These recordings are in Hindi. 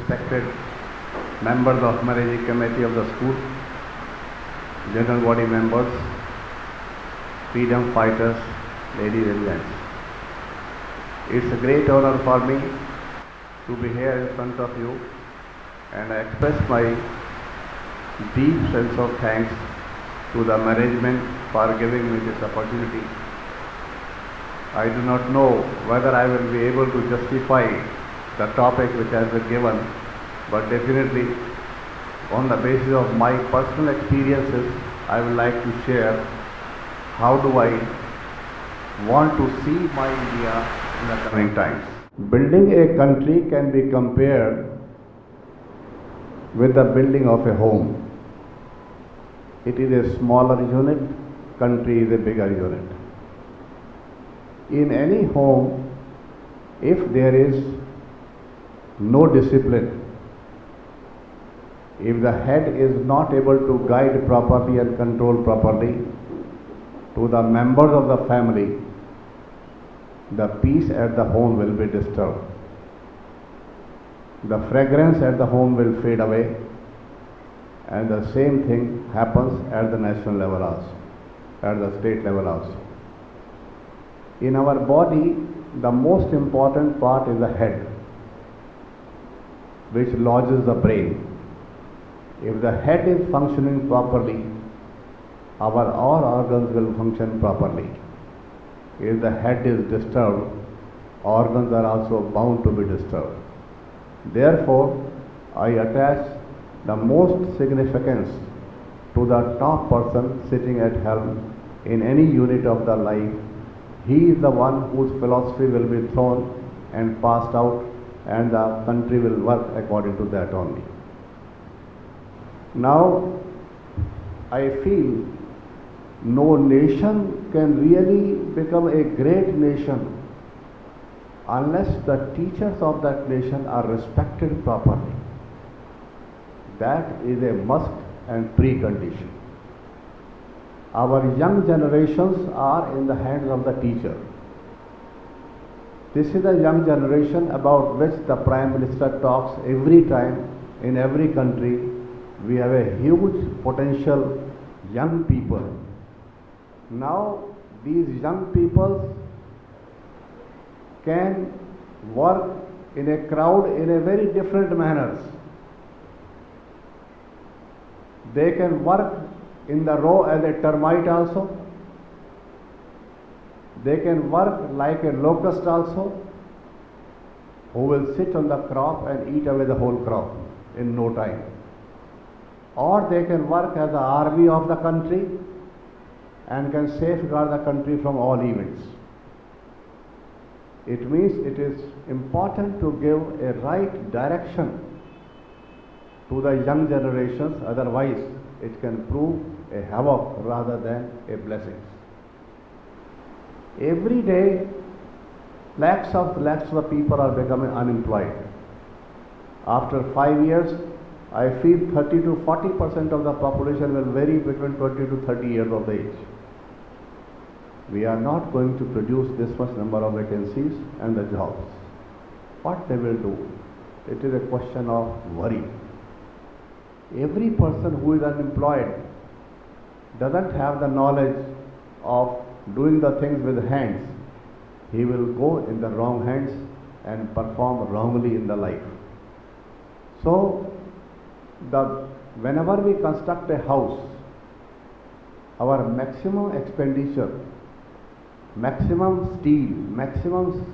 respected members of managing committee of the school, general body members, freedom fighters, ladies and gents. It's a great honor for me to be here in front of you, and I express my deep sense of thanks to the management for giving me this opportunity. I do not know whether I will be able to justify the topic which has been given, but definitely on the basis of my personal experiences, I would like to share how do I want to see my India in the coming times. Building a country can be compared with the building of a home. It is a smaller unit, country is a bigger unit. In any home, if there is no discipline, if the head is not able to guide properly and control properly to the members of the family, the peace at the home will be disturbed. The fragrance at the home will fade away, and the same thing happens at the national level also, at the state level also. In our body, the most important part is the head, which lodges the brain. If the head is functioning properly, our all organs will function properly. If the head is disturbed, organs are also bound to be disturbed. Therefore, I attach the most significance to the top person sitting at helm in any unit of the life. He is the one whose philosophy will be thrown and passed out, and the country will work according to that only. Now, I feel no nation can really become a great nation unless the teachers of that nation are respected properly. That is a must and precondition. Our young generations are in the hands of the teacher. This is a young generation about which the Prime Minister talks every time. In every country, we have a huge potential young people. Now, these young people can work in a crowd in a very different manners. They can work in the row as a termite also. They can work like a locust also, who will sit on the crop and eat away the whole crop in no time. Or they can work as the army of the country and can safeguard the country from all events. It means it is important to give a right direction to the young generations, otherwise it can prove a havoc rather than a blessing. Every day, lakhs of the people are becoming unemployed. After 5 years, I feel 30 to 40% of the population will vary between 20 to 30 years of age. We are not going to produce this much number of vacancies and the jobs. What they will do? It is a question of worry. Every person who is unemployed doesn't have the knowledge of doing the things with hands. He will go in the wrong hands and perform wrongly in the life. So, whenever we construct a house, our maximum expenditure, maximum steel, maximum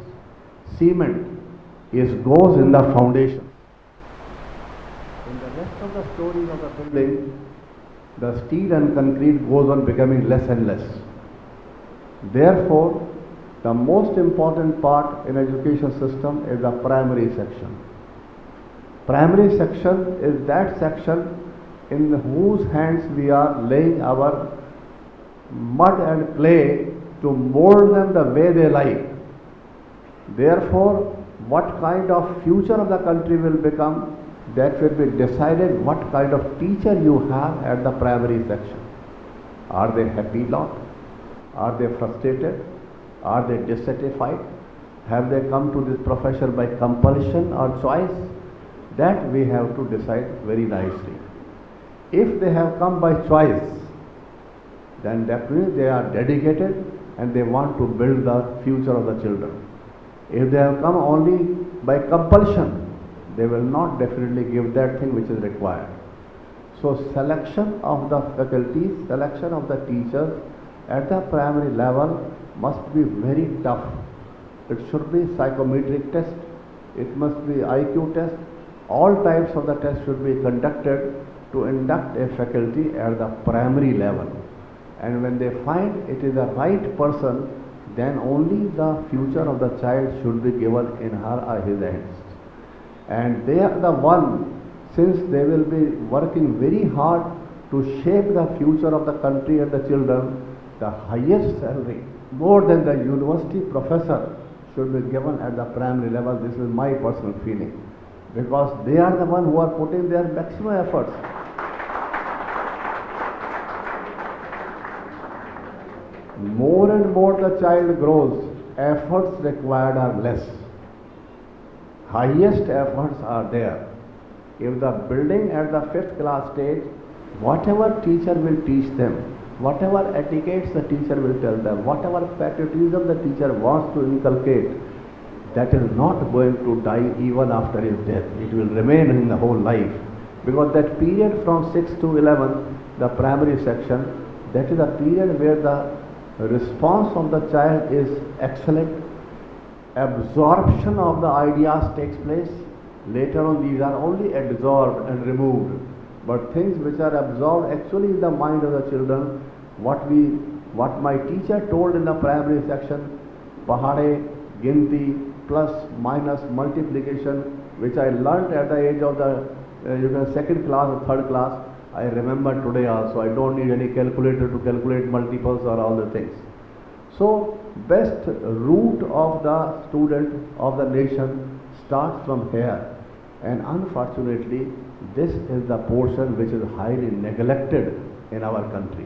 cement goes in the foundation. In the rest of the stories of the building, the steel and concrete goes on becoming less and less. Therefore, the most important part in education system is the primary section. Primary section is that section in whose hands we are laying our mud and clay to mold them the way they like. Therefore, what kind of future of the country will become, that will be decided what kind of teacher you have at the primary section. Are they happy lot? Are they frustrated? Are they dissatisfied? Have they come to this profession by compulsion or choice? That we have to decide very nicely. If they have come by choice, then definitely they are dedicated and they want to build the future of the children. If they have come only by compulsion, they will not definitely give that thing which is required. So selection of the faculties, selection of the teachers at the primary level must be very tough. It should be psychometric test, it must be IQ test, all types of the tests should be conducted to induct a faculty at the primary level. And when they find it is the right person, then only the future of the child should be given in her or his hands. And they are the one, since they will be working very hard to shape the future of the country and the children, the highest salary, more than the university professor, should be given at the primary level. This is my personal feeling. Because they are the one who are putting their maximum efforts. More and more the child grows, efforts required are less. Highest efforts are there. If the building at the 5th class stage, whatever teacher will teach them, whatever etiquettes the teacher will tell them, whatever patriotism the teacher wants to inculcate, that is not going to die even after his death. It will remain in the whole life. Because that period from 6 to 11, the primary section, that is a period where the response of the child is excellent. Absorption of the ideas takes place. Later on these are only absorbed and removed. But things which are absorbed actually in the mind of the children, what my teacher told in the primary section, Pahade, Ginti, plus, minus, multiplication, which I learnt at the age of the 2nd class or 3rd class, I remember today also. I don't need any calculator to calculate multiples or all the things. So, best root of the student of the nation starts from here. And unfortunately, this is the portion which is highly neglected in our country.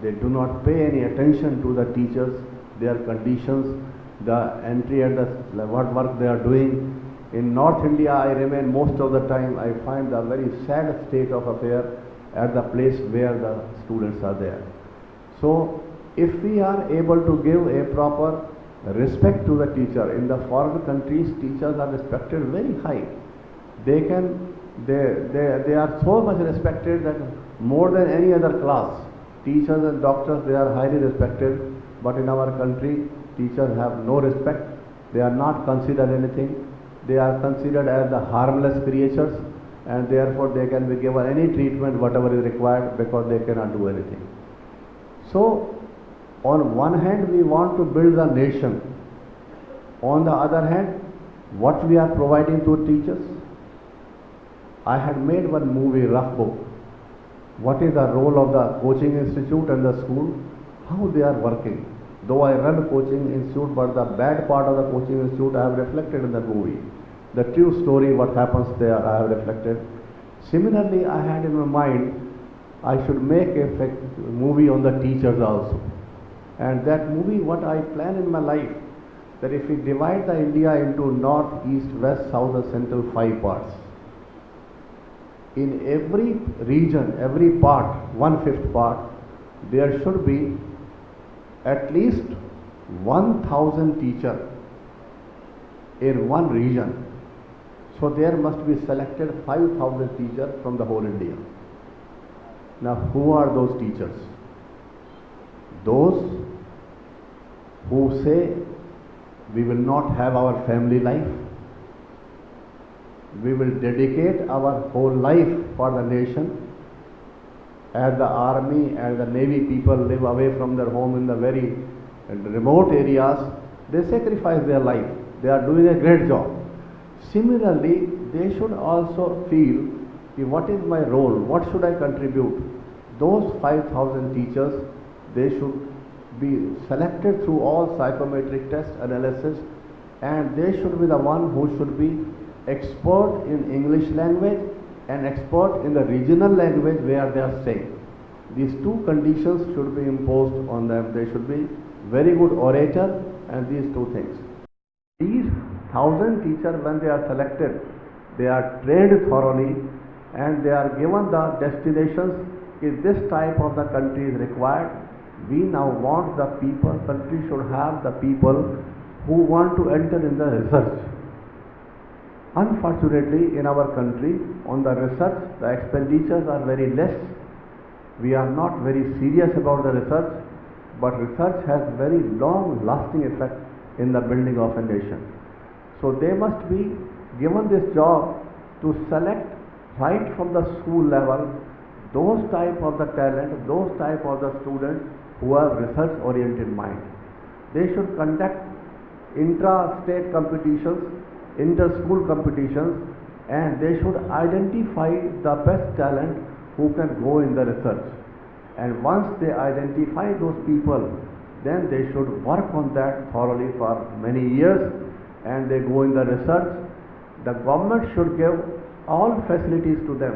They do not pay any attention to the teachers, their conditions, the entry at the what work they are doing. In North India, I remain most of the time. I find the very sad state of affair at the place where the students are there. So, if we are able to give a proper respect to the teacher, in the foreign countries, teachers are respected very high. They are so much respected that more than any other class, teachers and doctors, they are highly respected. But in our country, teachers have no respect. They are not considered anything. They are considered as the harmless creatures, and therefore they can be given any treatment whatever is required because they cannot do anything. So, on one hand we want to build the nation. On the other hand, what we are providing to teachers? I had made one movie, rough book. What is the role of the coaching institute and the school? How they are working. Though I run coaching institute, but the bad part of the coaching institute I have reflected in the movie. The true story, what happens there, I have reflected. Similarly, I had in my mind, I should make a movie on the teachers also. And that movie, what I plan in my life, that if we divide the India into north, east, west, south, and central 5 parts, in every region, every part, 1/5 part, there should be at least 1,000 teachers in one region. So there must be selected 5,000 teachers from the whole India. Now who are those teachers? Those who say we will not have our family life, we will dedicate our whole life for the nation. As the army and the navy people live away from their home in the very remote areas, they sacrifice their life. They are doing a great job. Similarly, they should also feel, what is my role? What should I contribute? Those 5,000 teachers, they should be selected through all psychometric test analysis, and they should be the one who should be expert in English language and expert in the regional language where they are staying. These two conditions should be imposed on them. They should be very good orator and these two things. These 1,000 teachers, when they are selected, they are trained thoroughly, and they are given the destinations. If this type of the country is required, we now want the people, country should have the people who want to enter in the research. Unfortunately, in our country, on the research, the expenditures are very less. We are not very serious about the research, but research has very long-lasting effect in the building of a nation. So they must be given this job to select right from the school level those type of the talent, those type of the students who have research-oriented mind. They should conduct intra-state competitions, inter-school competitions, and they should identify the best talent who can go in the research. And once they identify those people, then they should work on that thoroughly for many years, and they go in the research. The government should give all facilities to them.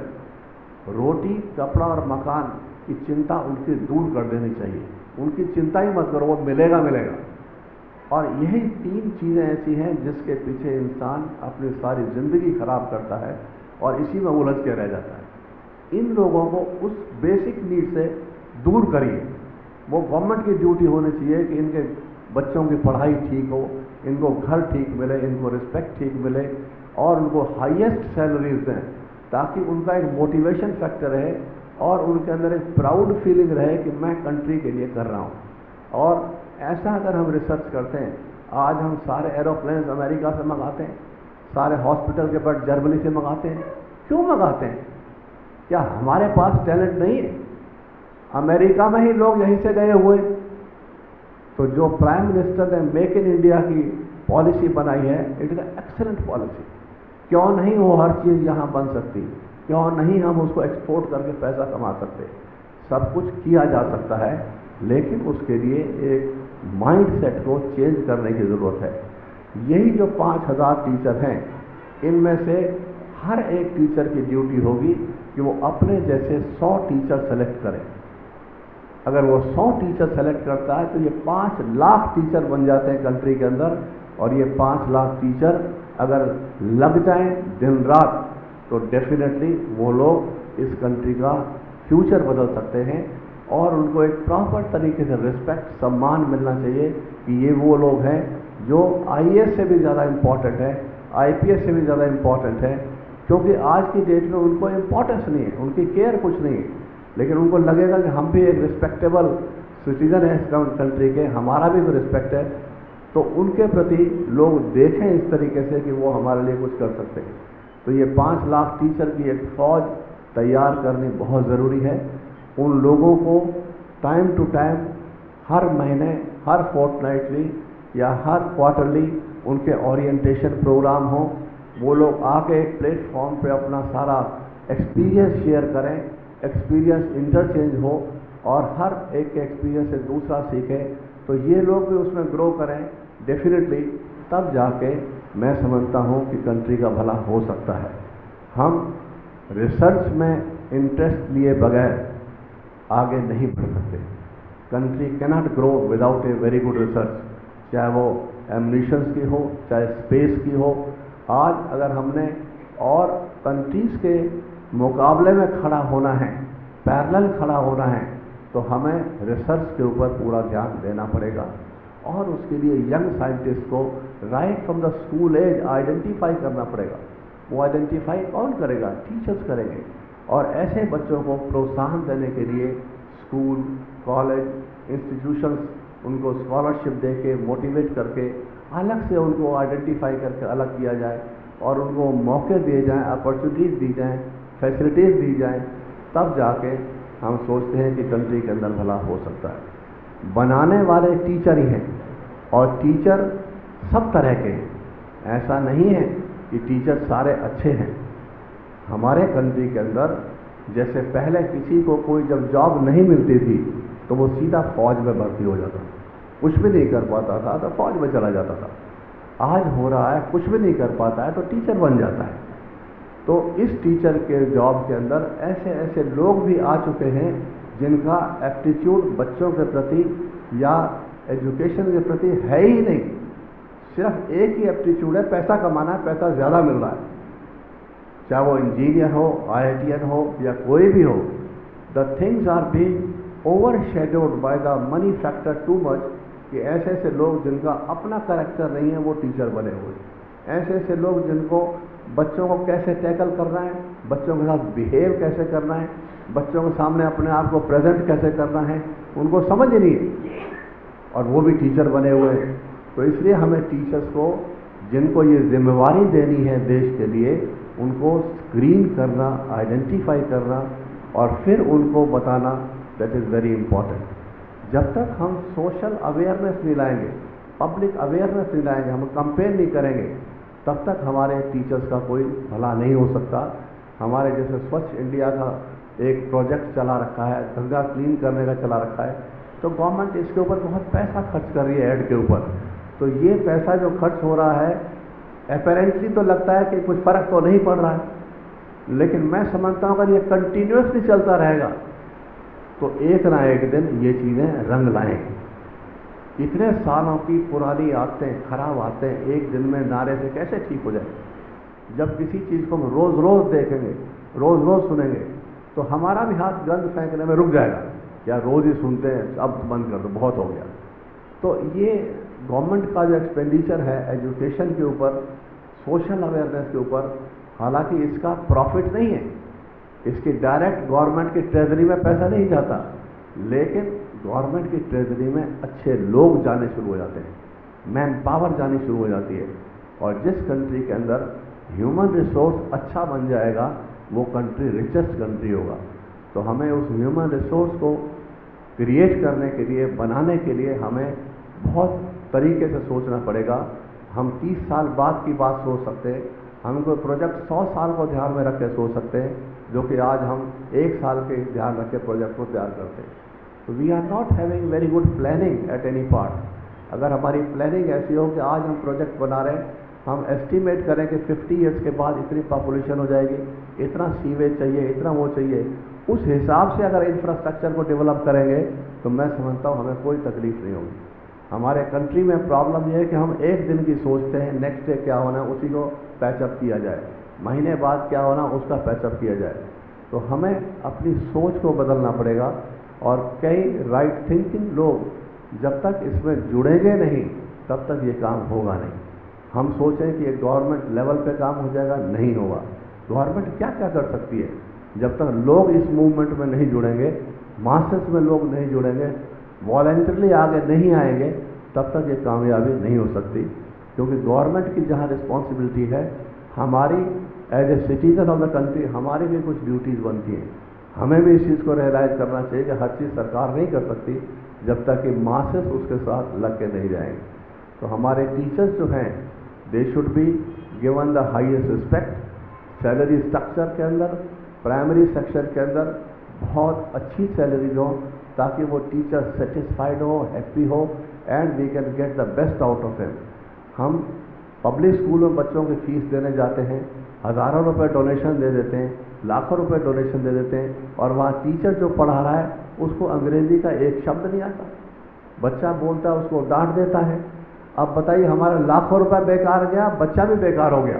रोटी, कपड़ा और मकान की चिंता उनकी दूर कर देनी चाहिए. उनकी चिंता ही मत करो, वो मिलेगा मिलेगा. और यही तीन चीज़ें ऐसी हैं जिसके पीछे इंसान अपनी सारी ज़िंदगी खराब करता है और इसी में उलझ के रह जाता है. इन लोगों को उस बेसिक नीड से दूर करिए. वो गवर्नमेंट की ड्यूटी होनी चाहिए कि इनके बच्चों की पढ़ाई ठीक हो, इनको घर ठीक मिले, इनको रिस्पेक्ट ठीक मिले और उनको हाईएस्ट सैलरीज दें, ताकि उनका एक मोटिवेशन फैक्टर रहे और उनके अंदर एक प्राउड फीलिंग रहे कि मैं कंट्री के लिए कर रहा हूँ. और ऐसा अगर हम रिसर्च करते हैं, आज हम सारे एरोप्लेन्स अमेरिका से मंगाते हैं, सारे हॉस्पिटल के बेड जर्मनी से मंगाते हैं. क्यों मंगाते हैं? क्या हमारे पास टैलेंट नहीं है? अमेरिका में ही लोग यहीं से गए हुए. तो जो प्राइम मिनिस्टर ने मेक इन इंडिया की पॉलिसी बनाई है, इट इज़ एक्सेलेंट पॉलिसी. क्यों नहीं वो हर चीज़ यहाँ बन सकती? क्यों नहीं हम उसको एक्सपोर्ट करके पैसा कमा सकते? सब कुछ किया जा सकता है, लेकिन उसके लिए एक माइंड सेट को चेंज करने की ज़रूरत है. यही जो 5000 टीचर हैं, इनमें से हर एक टीचर की ड्यूटी होगी कि वो अपने जैसे 100 टीचर सेलेक्ट करें. अगर वो 100 टीचर सेलेक्ट करता है तो ये 5 लाख टीचर बन जाते हैं कंट्री के अंदर. और ये 5 लाख टीचर अगर लग जाएं दिन रात, तो डेफिनेटली वो लोग इस कंट्री का फ्यूचर बदल सकते हैं. और उनको एक प्रॉपर तरीके से रिस्पेक्ट, सम्मान मिलना चाहिए कि ये वो लोग हैं जो आईएएस से भी ज़्यादा इम्पॉर्टेंट है, आईपीएस से भी ज़्यादा इम्पॉर्टेंट है. क्योंकि आज की डेट में उनको इम्पोर्टेंस नहीं है, उनकी केयर कुछ नहीं है, लेकिन उनको लगेगा कि हम भी एक रिस्पेक्टेबल सिटीजन है इस कंट्री के, हमारा भी तो रिस्पेक्ट है. तो उनके प्रति लोग देखें इस तरीके से कि वो हमारे लिए कुछ कर सकते हैं. तो ये 5 लाख टीचर की एक फ़ौज तैयार करनी बहुत ज़रूरी है. उन लोगों को टाइम टू टाइम, हर महीने, हर फोर्टनाइटली या हर क्वार्टरली उनके ओरिएंटेशन प्रोग्राम हो. वो लोग आके एक प्लेटफॉर्म पे अपना सारा एक्सपीरियंस शेयर करें, एक्सपीरियंस इंटरचेंज हो और हर एक के एक्सपीरियंस से दूसरा सीखे. तो ये लोग भी उसमें ग्रो करें डेफिनेटली, तब जाके मैं समझता हूँ कि कंट्री का भला हो सकता है. हम रिसर्च में इंटरेस्ट लिए बगैर आगे नहीं बढ़ सकते. Country cannot grow without a very good research, चाहे वो एम्यूनिशंस की हो, चाहे स्पेस की हो. आज अगर हमने और कंट्रीज़ के मुकाबले में खड़ा होना है, पैरेलल खड़ा होना है, तो हमें रिसर्च के ऊपर पूरा ध्यान देना पड़ेगा. और उसके लिए यंग साइंटिस्ट को right from the school age identify करना पड़ेगा. वो आइडेंटिफाई कौन करेगा? टीचर्स करेंगे. और ऐसे बच्चों को प्रोत्साहन देने के लिए स्कूल, कॉलेज, इंस्टीट्यूशंस उनको स्कॉलरशिप दे के, मोटिवेट करके, अलग से उनको आइडेंटिफाई करके अलग किया जाए और उनको मौके दिए जाएं, अपॉर्चुनिटीज़ दी जाएं, फैसिलिटीज़ दी जाएं. तब जाके हम सोचते हैं कि कंट्री के अंदर भला हो सकता है. बनाने वाले टीचर ही हैं और टीचर सब तरह के हैं. ऐसा नहीं है कि टीचर सारे अच्छे हैं. हमारे कंट्री के अंदर जैसे पहले किसी को कोई जब जॉब नहीं मिलती थी तो वो सीधा फौज में भर्ती हो जाता, कुछ भी नहीं कर पाता था तो फौज में चला जाता था. आज हो रहा है कुछ भी नहीं कर पाता है तो टीचर बन जाता है. तो इस टीचर के जॉब के अंदर ऐसे ऐसे लोग भी आ चुके हैं जिनका एप्टीट्यूड बच्चों के प्रति या एजुकेशन के प्रति है ही नहीं. सिर्फ एक ही एप्टीट्यूड है, पैसा कमाना है, पैसा ज़्यादा मिल रहा है. चाहे वो इंजीनियर हो, IITian हो या कोई भी हो, the things are being overshadowed by the money factor too much, कि ऐसे ऐसे लोग जिनका अपना कैरेक्टर नहीं है वो टीचर बने हुए, ऐसे ऐसे लोग जिनको बच्चों को कैसे टैकल करना है, बच्चों के साथ बिहेव कैसे करना है, बच्चों के सामने अपने आप को प्रेजेंट कैसे करना है, उनको समझ ही नहीं है, और वो भी टीचर बने हुए हैं। तो इसलिए हमें टीचर्स को, जिनको ये जिम्मेवारी देनी है देश के लिए, उनको स्क्रीन करना, आइडेंटिफाई करना और फिर उनको बताना, दैट इज़ वेरी इंपॉर्टेंट। जब तक हम सोशल अवेयरनेस नहीं लाएंगे, पब्लिक अवेयरनेस नहीं लाएंगे, हम कंपेन नहीं करेंगे, तब तक हमारे टीचर्स का कोई भला नहीं हो सकता। हमारे जैसे स्वच्छ इंडिया का एक प्रोजेक्ट चला रखा है, गंगा क्लीन करने का चला रखा है, तो गवर्नमेंट इसके ऊपर बहुत पैसा खर्च कर रही है एड के ऊपर। तो ये पैसा जो खर्च हो रहा है, अपेरेंटली तो लगता है कि कुछ फर्क तो नहीं पड़ रहा है, लेकिन मैं समझता हूँ अगर ये कंटिन्यूसली चलता रहेगा तो एक ना एक दिन ये चीज़ें रंग लाएंगी। इतने सालों की पुरानी आदतें, खराब आदतें एक दिन में नारे से कैसे ठीक हो जाए? जब किसी चीज़ को हम रोज़ रोज़ देखेंगे, रोज़ रोज़ सुनेंगे, तो हमारा भी हाथ गंद फेंकने में रुक जाएगा। या रोज़ ही सुनते हैं, अब बंद कर दो, बहुत हो गया। तो ये गवर्नमेंट का जो एक्सपेंडिचर है एजुकेशन के ऊपर, सोशल अवेयरनेस के ऊपर, हालांकि इसका प्रॉफिट नहीं है, इसकी डायरेक्ट गवर्नमेंट की ट्रेजरी में पैसा नहीं जाता, लेकिन गवर्नमेंट की ट्रेजरी में अच्छे लोग जाने शुरू हो जाते हैं, मैन पावर जानी शुरू हो जाती है। और जिस कंट्री के अंदर ह्यूमन रिसोर्स अच्छा बन जाएगा, वो कंट्री रिचेस्ट कंट्री होगा। तो हमें उस ह्यूमन रिसोर्स को क्रिएट करने के लिए, बनाने के लिए हमें बहुत तरीके से सोचना पड़ेगा। हम 30 साल बाद की बात सोच सकते हैं, हम कोई प्रोजेक्ट 100 साल को ध्यान में रख के सोच सकते हैं, जो कि आज हम 1 साल के ध्यान रख के प्रोजेक्ट को तैयार करते हैं। तो we are not having very good planning at any part. अगर हमारी प्लानिंग ऐसी हो कि आज हम प्रोजेक्ट बना रहे हैं, हम एस्टिमेट करें कि 50 ईयर्स के बाद इतनी पॉपुलेशन हो जाएगी, इतना सीवेज चाहिए, इतना वो चाहिए, उस हिसाब से अगर इंफ्रास्ट्रक्चर को डेवलप करेंगे तो मैं समझता हूँ हमें कोई तकलीफ नहीं होगी। हमारे कंट्री में प्रॉब्लम ये है कि हम एक दिन की सोचते हैं, नेक्स्ट डे क्या होना है उसी को पैचअप किया जाए, महीने बाद क्या होना उसका पैचअप किया जाए। तो हमें अपनी सोच को बदलना पड़ेगा। और कई राइट थिंकिंग लोग जब तक इसमें जुड़ेंगे नहीं, तब तक ये काम होगा नहीं। हम सोचें कि ये गवर्नमेंट लेवल पे काम हो जाएगा, नहीं होगा। गवर्नमेंट क्या क्या कर सकती है? जब तक लोग इस मूवमेंट में नहीं जुड़ेंगे, मासेस में लोग नहीं जुड़ेंगे, वॉलंटरली आगे नहीं आएंगे, तब तक ये कामयाबी नहीं हो सकती। क्योंकि गवर्नमेंट की जहाँ रिस्पॉन्सिबिलिटी है, हमारी as a citizen of the country हमारी भी कुछ ड्यूटीज़ बनती हैं। हमें भी इस चीज़ को रियलाइज करना चाहिए कि हर चीज़ सरकार नहीं कर सकती जब तक कि मासेस उसके साथ लग के नहीं जाएंगे। तो हमारे टीचर्स जो हैं, दे should be given the highest respect. Salary structure के अंदर, प्राइमरी सेक्शन के अंदर बहुत अच्छी सैलरी हो, ताकि वो टीचर सेटिस्फाइड हो, हैप्पी हो, and we can get the best out of him. हम पब्लिक स्कूल में बच्चों की फीस देने जाते हैं, हज़ारों रुपए डोनेशन दे देते हैं, लाखों रुपए डोनेशन दे देते हैं, और वहाँ टीचर जो पढ़ा रहा है उसको अंग्रेजी का एक शब्द नहीं आता, बच्चा बोलता है उसको डांट देता है। अब बताइए, हमारा लाखों रुपए बेकार गया, बच्चा भी बेकार हो गया।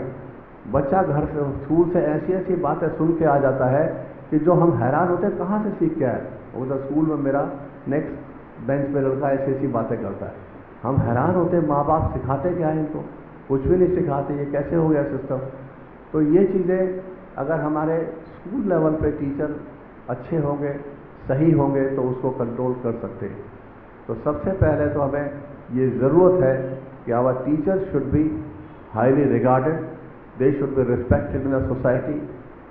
बच्चा घर से, स्कूल से ऐसी ऐसी बातें सुन के आ जाता है कि जो हम हैरान होते हैं कहाँ से सीख के आए। उधर स्कूल में मेरा नेक्स्ट बेंच पे लड़का ऐसी ऐसी बातें करता है, हम हैरान होते हैं, माँ बाप सिखाते क्या है इनको? कुछ भी नहीं सिखाते, ये कैसे हो गया सिस्टम। तो ये चीज़ें अगर हमारे स्कूल लेवल पे टीचर अच्छे होंगे, सही होंगे, तो उसको कंट्रोल कर सकते हैं। तो सबसे पहले तो हमें ये ज़रूरत है कि our teachers should be highly regarded, they should be respected in the society.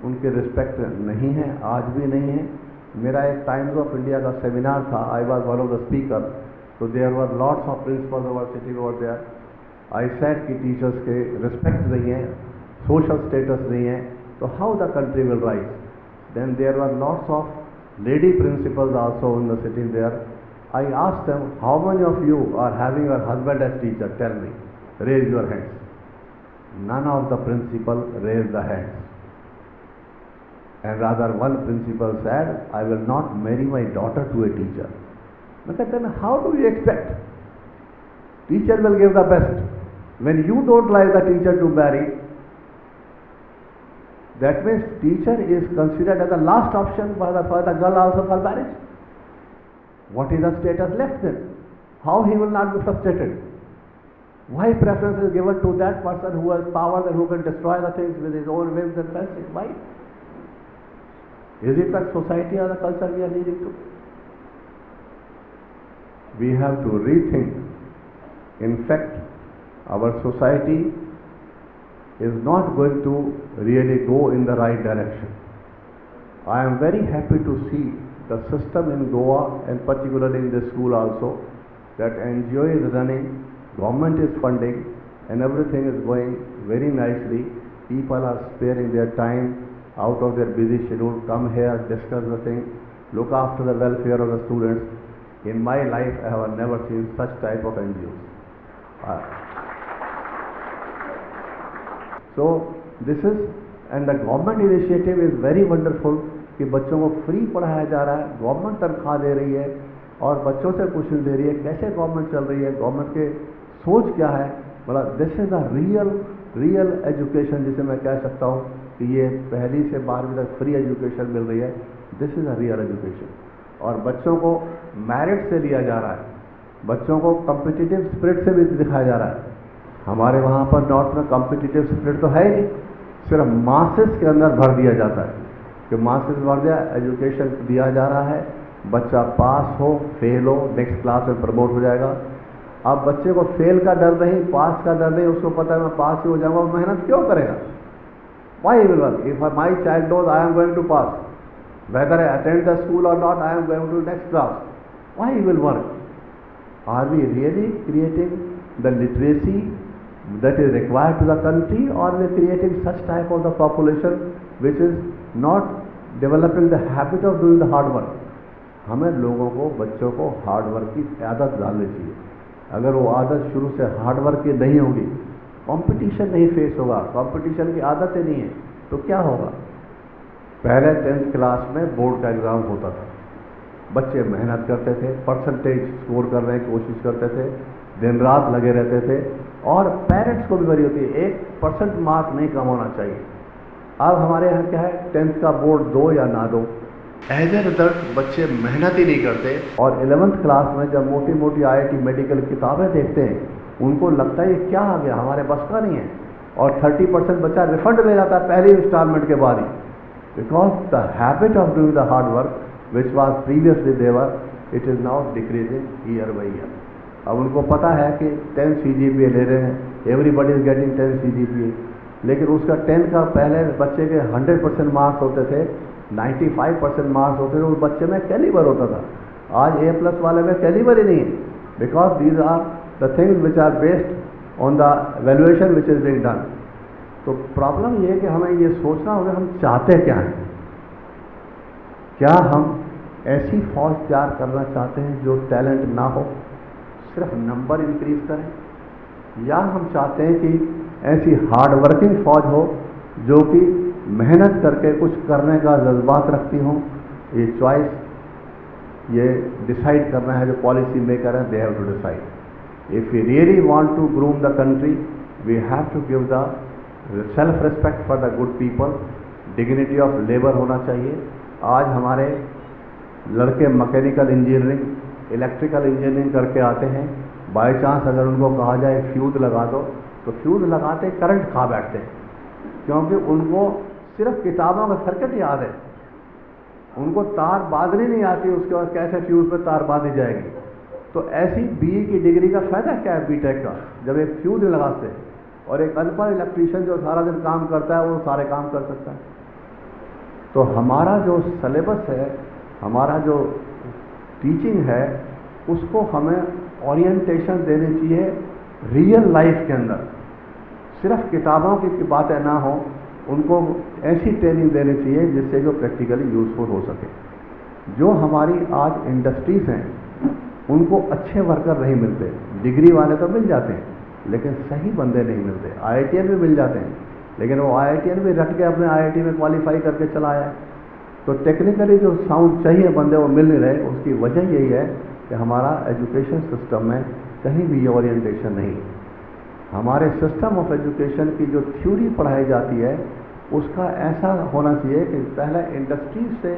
उनके रिस्पेक्ट नहीं है, आज भी नहीं है। मेरा एक टाइम्स ऑफ इंडिया का सेमिनार था, I was one of the speaker, तो there were lots of principals over sitting over there. I said कि टीचर्स के रिस्पेक्ट नहीं है, सोशल स्टेटस नहीं है, तो how the country will rise? Then there were lots of lady principals also in the sitting there. I asked them, how many of you are having your husband as teacher? Tell me. Raise your hands. None of the principal raised the hands. And rather one principal said, I will not marry my daughter to a teacher. But then how do you expect? Teacher will give the best. When you don't like the teacher to marry, That means teacher is considered as the last option for the girl also for marriage. What is the status left then? How he will not be frustrated? Why preference is given to that person who has power and who can destroy the things with his own whims and fancies? Why? Is it the society or the culture we are leading to? We have to rethink. In fact, our society is not going to really go in the right direction. I am very happy to see the system in Goa and particularly in this school also, that NGO is running, government is funding, and everything is going very nicely. People are sparing their time out of their busy schedule, come here, discuss the thing, look after the welfare of the students. In my life, I have never seen such type of NGOs. So this is, and the government initiative is very wonderful कि बच्चों को फ्री पढ़ाया जा रहा है, गवर्नमेंट तनख्वाह दे रही है और बच्चों से कुछ नहीं दे रही है. कैसे गवर्नमेंट चल रही है, गवर्नमेंट के सोच क्या है? मतलब this is the real education, जिसे मैं कह सकता हूँ कि ये पहली से 12वीं तक फ्री एजुकेशन मिल रही है. This is a real education. और बच्चों को मेरिट से लिया जा रहा है, बच्चों को कॉम्पिटिटिव स्पिरिट से भी दिखाया जा रहा है. हमारे वहाँ पर नॉर्थ में कॉम्पिटिटिव स्पिरिट तो है ही नहीं, सिर्फ मासेस के अंदर भर दिया जाता है कि मासेस भर दिया, एजुकेशन दिया जा रहा है, बच्चा पास हो फेल हो नेक्स्ट क्लास में प्रमोट हो जाएगा. अब बच्चे को फेल का डर नहीं, पास का डर नहीं, उसको पता है मैं पास ही हो जाऊंगा, वो मेहनत क्यों करेगा? Why will work? If my child knows I am going to pass, whether I attend the school और not, I am going to next class, why will work? Are we really creating the literacy that is required to the country, or we are creating such type of the population which is not developing the habit of doing the hard work? हमें लोगों को, बच्चों को हार्ड वर्क की आदत डालनी चाहिए. अगर वो आदत शुरू से हार्ड वर्क की नहीं होगी, कंपटीशन नहीं फेस होगा, कंपटीशन की आदत ही नहीं है, तो क्या होगा? पहले 10th क्लास में बोर्ड का एग्ज़ाम होता था, बच्चे मेहनत करते थे, परसेंटेज स्कोर करने की कोशिश करते थे, दिन रात लगे रहते थे, और पेरेंट्स को भी बड़ी होती है 1% मार्क नहीं कम होना चाहिए. अब हमारे यहाँ क्या है, 10th का बोर्ड दो या ना दो, एज ए रिजल्ट बच्चे मेहनत ही नहीं करते. और 11th क्लास में जब मोटी मोटी IIT मेडिकल किताबें देखते हैं, उनको लगता है ये क्या आ गया, हमारे बस का नहीं है, और 30% बच्चा रिफंड ले जाता है पहली इंस्टॉलमेंट के बाद ही, because the habit of doing the hard work which was previously there, it is now decreasing year by year. अब उनको पता है कि 10 CGPA ले रहे हैं, एवरीबडी इज गेटिंग 10 CGPA, लेकिन उसका 10 का पहले बच्चे के 100% मार्क्स होते थे, 95% मार्क्स होते थे, उस बच्चे में कैलिबर होता था. आज A+ वाले में कैलिबर ही नहीं है, because these are the things which are based on the valuation which is being done. तो प्रॉब्लम ये है कि हमें ये सोचना होगा हम चाहते क्या हैं. क्या हम ऐसी फौज तैयार करना चाहते हैं जो टैलेंट ना हो, सिर्फ नंबर इंक्रीज करें, या हम चाहते हैं कि ऐसी हार्ड वर्किंग फौज हो जो कि मेहनत करके कुछ करने का जज्बात रखती हों? ये चॉइस, ये डिसाइड करना है जो पॉलिसी मेकर है, they have to decide. If we really want to groom the country, we have to give the self respect for the good people. Dignity of labour होना चाहिए. आज हमारे लड़के मैकेनिकल इंजीनियरिंग, इलेक्ट्रिकल इंजीनियरिंग करके आते हैं, बाय चांस अगर उनको कहा जाए फ्यूज लगा दो, तो फ्यूज लगाते करंट खा बैठते हैं, क्योंकि उनको सिर्फ किताबों का सर्किट याद है, उनको तार बांधनी नहीं आती, उसके बाद कैसे फ्यूज पे तार बांधी जाएगी. तो ऐसी BE की डिग्री का फायदा क्या है B.Tech का, जब एक फ्यूज लगाते हैं, और एक अनपढ़ इलेक्ट्रीशियन जो सारा दिन काम करता है वो सारे काम कर सकता है. तो हमारा जो सिलेबस है, हमारा जो टीचिंग है, उसको हमें ओरिएंटेशन देनी चाहिए रियल लाइफ के अंदर. सिर्फ किताबों की बातें ना हो, उनको ऐसी ट्रेनिंग देनी चाहिए जिससे जो प्रैक्टिकली यूजफुल हो सके. जो हमारी आज इंडस्ट्रीज हैं, उनको अच्छे वर्कर नहीं मिलते. डिग्री वाले तो मिल जाते हैं, लेकिन सही बंदे नहीं मिलते. IITian भी मिल जाते हैं, लेकिन वो IITian भी रट के अपने IIT में क्वालिफाई करके चला आया. तो टेक्निकली जो साउंड चाहिए बंदे वो मिल नहीं रहे. उसकी वजह यही है कि हमारा एजुकेशन सिस्टम में कहीं भी ओरिएंटेशन नहीं. हमारे सिस्टम ऑफ एजुकेशन की जो थ्योरी पढ़ाई जाती है, उसका ऐसा होना चाहिए कि पहले इंडस्ट्रीज से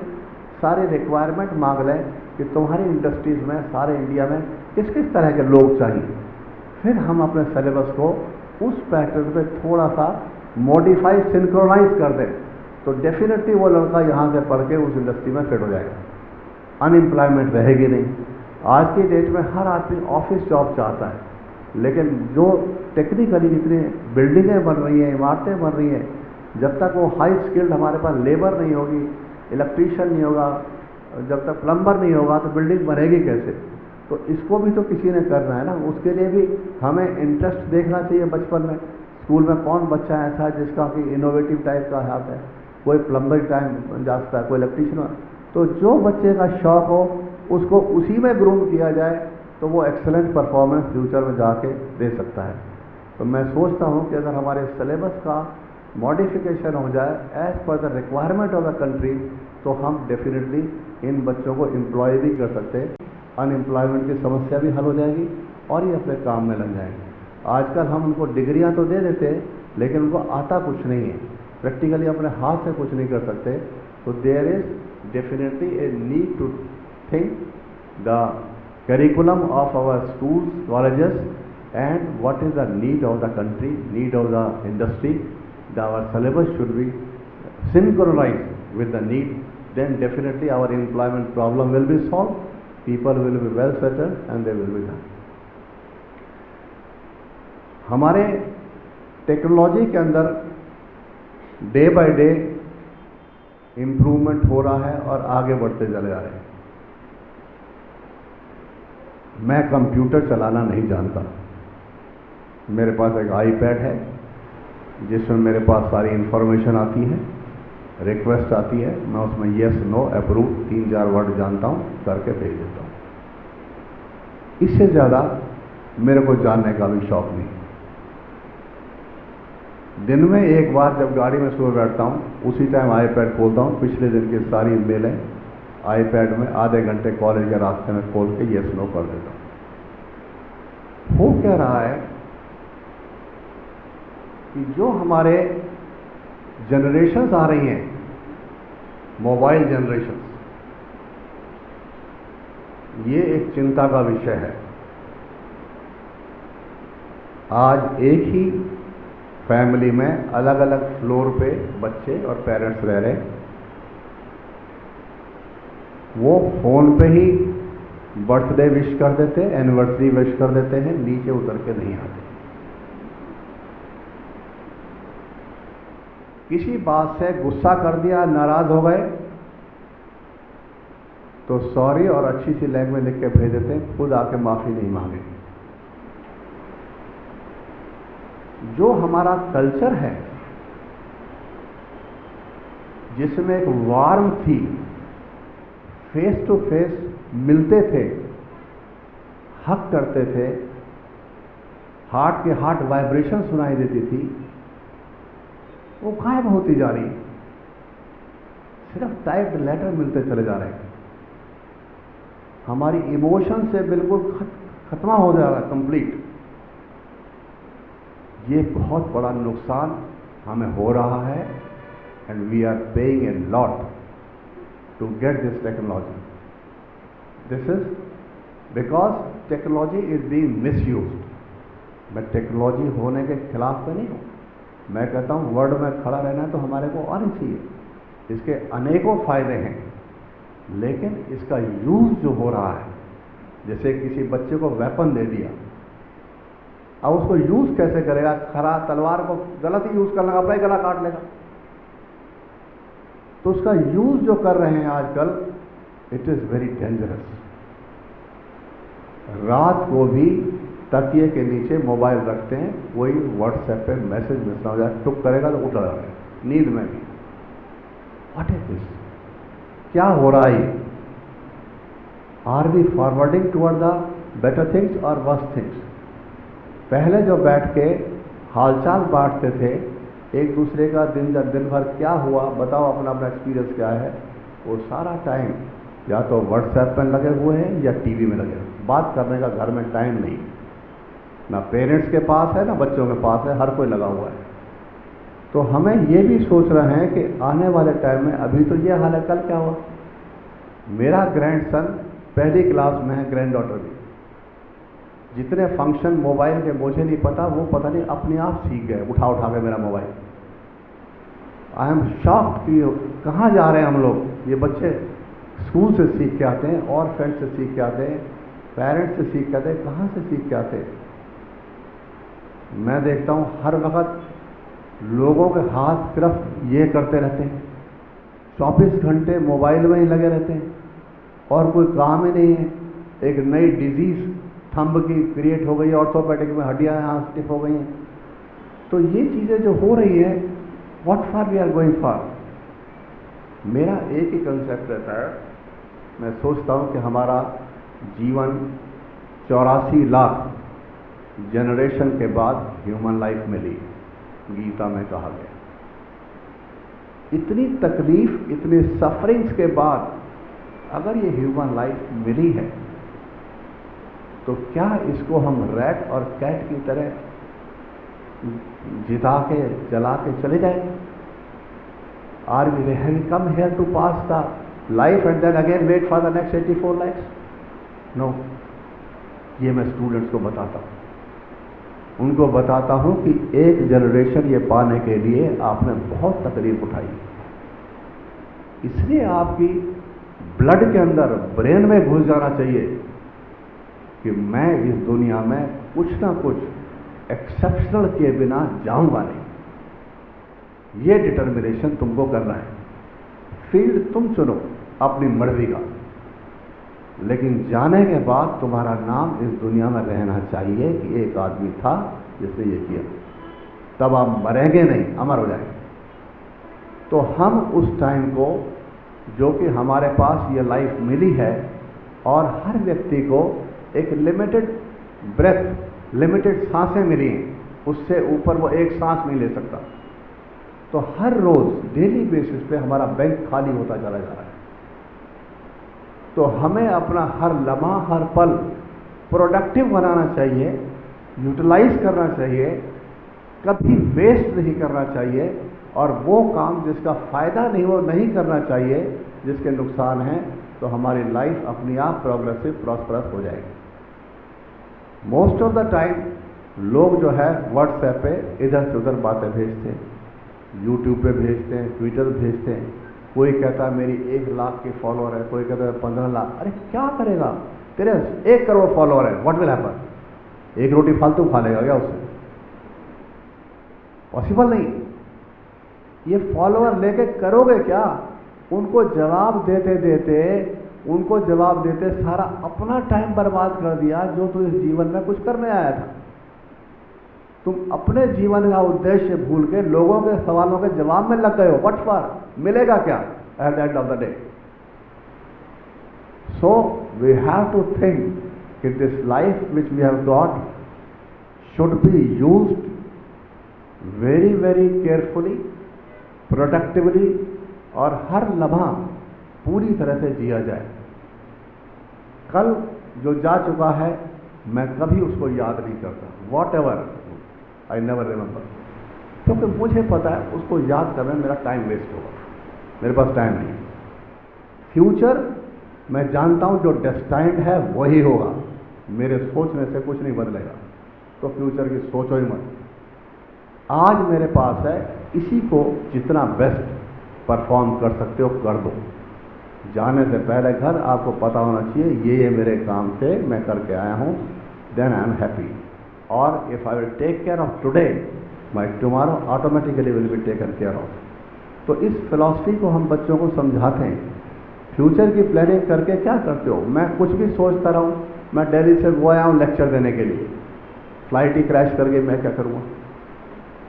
सारे रिक्वायरमेंट मांग लें कि तुम्हारी इंडस्ट्रीज में सारे इंडिया में किस किस तरह के लोग चाहिए, फिर हम अपने सिलेबस को उस पैटर्न पे थोड़ा सा मॉडिफाई सिंक्रोनाइज कर दें, तो डेफिनेटली वो लड़का यहाँ से पढ़ के उस इंडस्ट्री में फिट हो जाएगा, अनएम्प्लॉयमेंट रहेगी नहीं। आज की डेट में हर आदमी ऑफिस जॉब चाहता है, लेकिन जो टेक्निकली जितनी बिल्डिंगें बन रही हैं, इमारतें बन रही हैं, जब तक वो हाई स्किल्ड हमारे पास लेबर नहीं होगी, इलेक्ट्रीशियन नहीं होगा, जब तक प्लम्बर नहीं होगा, तो बिल्डिंग बनेगी कैसे? तो इसको भी तो किसी ने करना है ना। उसके लिए भी हमें इंटरेस्ट देखना चाहिए बचपन में। स्कूल में कौन बच्चा ऐसा है जिसका कि इनोवेटिव टाइप का हाथ है, कोई प्लम्बर टाइम जा सकता है, कोई इलेक्ट्रीशियन। तो जो बच्चे का शौक हो उसको उसी में ग्रूम किया जाए, तो वो एक्सेलेंट परफॉर्मेंस फ्यूचर में जाके दे सकता है। तो मैं सोचता हूँ कि अगर हमारे सिलेबस का मॉडिफिकेशन हो जाए as per the requirement of the country, तो हम डेफिनेटली इन बच्चों को एम्प्लॉय भी कर सकते हैं, अनएम्प्लॉयमेंट की समस्या भी हल हो जाएगी और ये अपने काम में लग जाएंगे। आजकल हम उनको डिग्रियां तो दे देते हैं, लेकिन उनको आता कुछ नहीं है, प्रैक्टिकली अपने हाथ से कुछ नहीं कर सकते। तो there is definitely a need to think the curriculum of our schools, colleges, and what is the need of the country, need of the industry. Our syllabus should be synchronized with the need. Then definitely our employment problem will be solved. People will be well settled and they will be done. हमारे टेक्नोलॉजी के अंदर डे बाय डे इम्प्रूवमेंट हो रहा है और आगे बढ़ते चले जा रहे हैं। मैं कंप्यूटर चलाना नहीं जानता। मेरे पास एक आईपैड है जिसमें मेरे पास सारी इंफॉर्मेशन आती है, रिक्वेस्ट आती है, मैं उसमें येस नो अप्रूव 3-4 वर्ड जानता हूँ, करके भेज देता हूँ। इससे ज़्यादा मेरे को जानने का भी शौक नहीं। दिन में एक बार जब गाड़ी में सुबह बैठता हूँ, उसी टाइम आईपैड खोलता हूँ, पिछले दिन की सारी मेलें आईपैड में आधे घंटे कॉलेज के रास्ते में खोल के येस नो कर देता हूँ। हो क्या रहा है कि जो हमारे जनरेशन्स आ रही हैं, मोबाइल जनरेशन्स, ये एक चिंता का विषय है। आज एक ही फैमिली में अलग अलग फ्लोर पे बच्चे और पेरेंट्स रह रहे हैं। वो फोन पे ही बर्थडे विश कर देते, एनिवर्सरी विश कर देते हैं, नीचे उतर के नहीं आते। किसी बात से गुस्सा कर दिया, नाराज हो गए, तो सॉरी और अच्छी सी लैंग्वेज लिख के भेज देते हैं, खुद आके माफी नहीं मांगे। जो हमारा कल्चर है जिसमें एक वार्म थी, फेस टू फेस मिलते थे, हक करते थे, हार्ट के हार्ट वाइब्रेशन सुनाई देती थी, वो गायब होती जा रही है। सिर्फ टाइप्ड लेटर मिलते चले जा रहे हैं। हमारी इमोशन से बिल्कुल खत्म हो जा रहा है, कंप्लीट। ये बहुत बड़ा नुकसान हमें हो रहा है and we are paying a lot to get this technology. This is because technology is being misused. मैं टेक्नोलॉजी होने के खिलाफ तो नहीं हूँ। मैं कहता हूँ वर्ल्ड में खड़ा रहना है तो हमारे को आनी चाहिए। इसके अनेकों फायदे हैं, लेकिन इसका यूज जो हो रहा है, जैसे किसी बच्चे को वेपन दे दिया, अब उसको यूज कैसे करेगा? खरा तलवार को गलत ही यूज कर लेगा, अपना ही गला काट लेगा। तो उसका यूज जो कर रहे हैं आजकल, इट इज वेरी डेंजरस। रात को भी तकिए के नीचे मोबाइल रखते हैं, कोई व्हाट्सएप पे मैसेज मिस ना हो जाए, टुक करेगा तो उठ जाएगा, नींद में भी। What is this? क्या हो रहा है? Are we forwarding toward the better things और वर्स्ट थिंग्स? पहले जो बैठ के हालचाल बांटते थे, एक दूसरे का दिन भर क्या हुआ बताओ, अपना अपना एक्सपीरियंस क्या है, वो सारा टाइम या तो व्हाट्सएप पर लगे हुए हैं या टीवी में लगे हुए। बात करने का घर में टाइम नहीं, ना पेरेंट्स के पास है ना बच्चों के पास है, हर कोई लगा हुआ है। तो हमें ये भी सोच रहे हैं कि आने वाले टाइम में, अभी तो ये हाल है, कल क्या हुआ, मेरा ग्रैंडसन पहली क्लास में है, ग्रैंड डॉटर भी, जितने फंक्शन मोबाइल के मुझे नहीं पता, वो पता नहीं अपने आप सीख गए उठा उठा के मेरा मोबाइल। आई एम शॉक्ड कि कहाँ जा रहे हैं हम लोग। ये बच्चे स्कूल से सीख के आते हैं, और फ्रेंड से सीख के आते हैं, पेरेंट्स से सीख के आते हैं, कहाँ से सीख के आते हैं। मैं देखता हूँ हर वक्त लोगों के हाथ सिर्फ ये करते रहते हैं, 24 घंटे मोबाइल में ही लगे रहते हैं, और कोई काम ही नहीं है। एक नई डिजीज थंब की क्रिएट हो गई है, ऑर्थोपेडिक में हड्डियां यहाँ स्टिफ हो गई हैं। तो ये चीज़ें जो हो रही है, what for we are going for. मेरा एक ही कंसेप्ट रहता है, मैं सोचता हूँ कि हमारा जीवन 84 लाख जनरेशन के बाद ह्यूमन लाइफ मिली, गीता में कहा गया। इतनी तकलीफ, इतनी सफरिंग्स के बाद अगर ये ह्यूमन लाइफ मिली है, तो क्या इसको हम रैट और कैट की तरह जिता के जला के चले जाएंगे? Are we have come here to pass the life and then again wait for the next 84 lifes? No. ये मैं स्टूडेंट्स को बताता हूँ, उनको बताता हूँ कि एक जनरेशन ये पाने के लिए आपने बहुत तकलीफ उठाई, इसलिए आपकी ब्लड के अंदर, ब्रेन में घुस जाना चाहिए कि मैं इस दुनिया में कुछ ना कुछ एक्सेप्शनल के बिना जाऊंगा नहीं। ये डिटर्मिनेशन तुमको करना है। फील्ड तुम चुनो अपनी मर्जी का, लेकिन जाने के बाद तुम्हारा नाम इस दुनिया में रहना चाहिए कि एक आदमी था जिसने ये किया। तब आप मरेंगे नहीं, अमर हो जाएंगे। तो हम उस टाइम को, जो कि हमारे पास ये लाइफ मिली है, और हर व्यक्ति को एक लिमिटेड ब्रेथ, लिमिटेड सांसें मिली हैं, उससे ऊपर वो एक सांस नहीं ले सकता। तो हर रोज डेली बेसिस पे हमारा बैंक खाली होता चला जा रहा है। तो हमें अपना हर लम्हा, हर पल प्रोडक्टिव बनाना चाहिए, यूटिलाइज करना चाहिए, कभी वेस्ट नहीं करना चाहिए, और वो काम जिसका फायदा नहीं वो नहीं करना चाहिए, जिसके नुकसान हैं। तो हमारी लाइफ अपने आप प्रोग्रेसिव, प्रॉस्परस हो जाएगी। मोस्ट ऑफ द टाइम लोग जो है व्हाट्सएप पे इधर से उधर बातें भेजते हैं, यूट्यूब पे भेजते हैं, ट्विटर भेजते हैं। कोई कहता है मेरी 1 लाख के फॉलोअर है, कोई कहता है 15 लाख। अरे क्या करेगा, तेरे 1 करोड़ फॉलोअर है, व्हाट विल हैपन? एक रोटी फालतू खा लेगा क्या उससे? पॉसिबल नहीं। ये फॉलोअर लेके करोगे क्या? उनको जवाब देते सारा अपना टाइम बर्बाद कर दिया, जो तू इस जीवन में कुछ करने आया था। तुम अपने जीवन का उद्देश्य भूल के लोगों के सवालों के जवाब में लग गए हो। What for? मिलेगा क्या at the end of the day? So we have to think कि this life which we have got should be used very very carefully, productively, और हर लम्हा पूरी तरह से जिया जाए। कल जो जा चुका है मैं कभी उसको याद नहीं करता, what ever, I never remember, क्योंकि मुझे पता है उसको याद करने में मेरा टाइम वेस्ट होगा, मेरे पास टाइम नहीं। फ्यूचर मैं जानता हूं जो डेस्टाइन्ड है वही होगा, मेरे सोचने से कुछ नहीं बदलेगा। तो फ्यूचर की सोचो ही मत। आज मेरे पास है, इसी को जितना बेस्ट परफॉर्म कर सकते हो कर दो। जाने से पहले घर आपको पता होना चाहिए ये मेरे काम थे, मैं करके आया हूँ, देन आई एम हैप्पी। और if I will take care of today, my tomorrow automatically will be taken care of. तो इस फिलॉसफी को हम बच्चों को समझाते हैं। फ्यूचर की प्लानिंग करके क्या करते हो? मैं कुछ भी सोचता रहूँ, मैं दिल्ली से वो आया हूँ लेक्चर देने के लिए, फ्लाइट ही क्रैश कर गई, मैं क्या करूँगा?